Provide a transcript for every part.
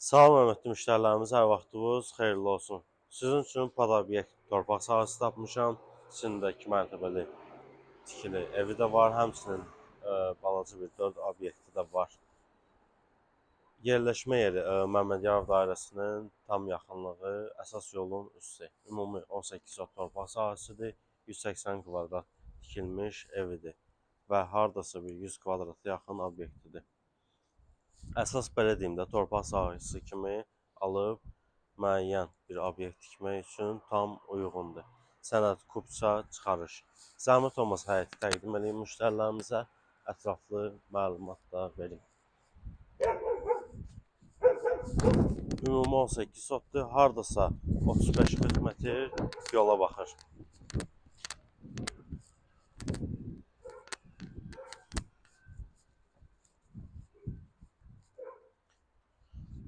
Salam hörmətli müştərilərimiz, hər vaxtınız xeyirli olsun. Sizin üçün pod obyekt torpaq sahəsi tapmışam. İçində 2 mərtəbəli tikili evi də var, həmçinin balaca bir 4 obyekti də var. Yerləşmə yeri Məmmədyanov dairəsinin tam yaxınlığı, əsas yolun üstü. Ümumi 18 sot torpaq sahəsidir, 180 kvadrat tikilmiş evidir və hardasa bir 100 kvadrata yaxın obyektidir. Əsas belə deyim də, torpaq sahəsi kimi alıb müəyyən bir obyekt tikmək üçün tam uyğundur. Sənəd, kupça, çıxarış. Zəhmət olmasa həyəti təqdim edeyim müştərilərimizə, ətraflı məlumat da verim. Ümumi 18 sotdur, hardasa 35-40 metr yola baxır.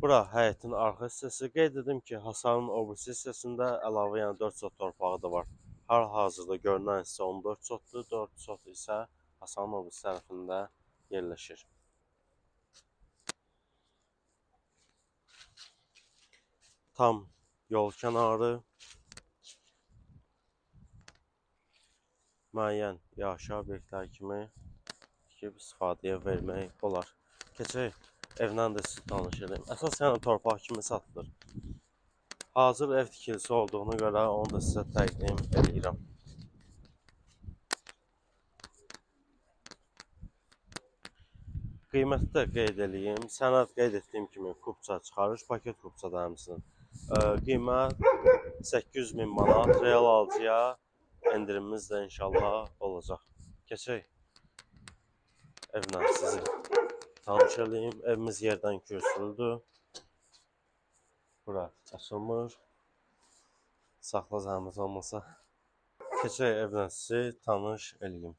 Bura həyətin arxa hissəsi. Qeyd edim ki, hasarın o birisi hissəsində əlavə 4 sot torpağı da var. Hal-hazırda görünən hissə 14 sotdur, 4 sot isə hasarın o birisi tərəfində yerləşir. Tam yol kənarı, müəyyən yaşayış obyektləri kimi tikib istifadəyə vermək olar. Keçək evlə də sizi tanış edeyim. Əsasən torpaq kimi satılır. Hazır ev tikilisi olduğuna görə onu da sizə təqdim edirəm. Qiyməti də qeyd edeyim. Sənəd qeyd etdiyim kimi kupça çıxarış, paket kupça da həmçinin. Qiymət 800 min manat, real alıcıya endirimimiz də inşallah olacaq. Keçək evlə sizi tanış edeyim. Evimiz yerdən kürsülüdür. Bura açılmır. Saxla zəhmət olmasa. Keçək evlə sizi tanış edeyim.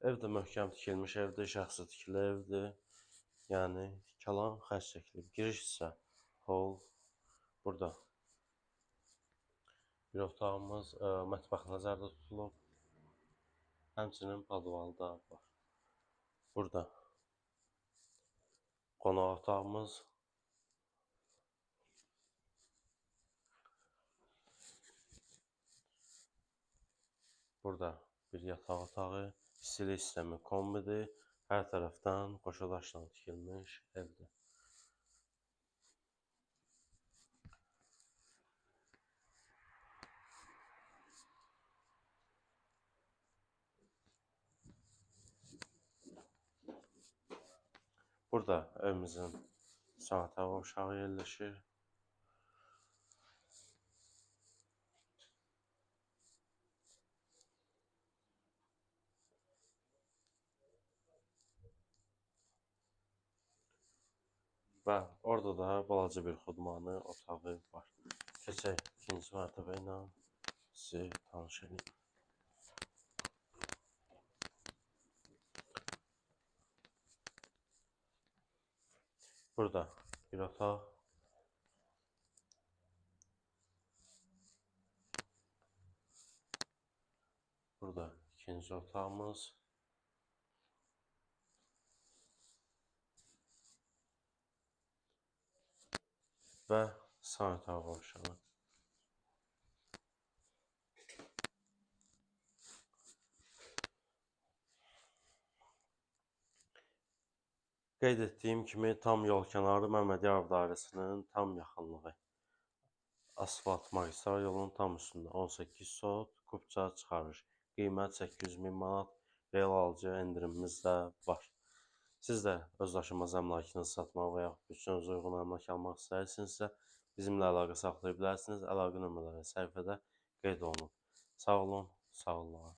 Ev də möhkəm tikilmiş evdir, şəxsi tikili evdir. Yəni kalan xərc çəkilib. Giriş isə hol burada. Bir otağımız, mətbəx nəzərdə tutulub. Həmçinin podvalı da var. Burada qonaq otağımız. Burada bir yataq otağı, istilik sistemi kombidir. Hər tərəfdən qoşa daşla tikilmiş evdir. Burada evimizin sağ otağı aşağı yerləşir. Və orada da balaca bir xudmanı otağı var. Keçək ikinci mərtəbə ilə sizi tanış edeyim. Burada bir otaq. Burada ikinci otağımız. Və sağ otağı aşağı. Qeyd etdiyim kimi tam yol kənarı Məmmədyanov dairəsinin tam yaxınlığı. Asfalt magistral yolun tam üstündə 18 sot, kupça çıxarış. Qiymət 800 min manat, real alıcıya endirimimiz də var. Siz də öz daşınmaz əmlakınızı satmaq və yaxud bütçənizə uyğun əmlak almaq istəyirsinizsə, bizimlə əlaqə saxlaya bilərsiniz. Əlaqə nömrələri səhifədə qeyd olunub. Sağ olun, sağ olun.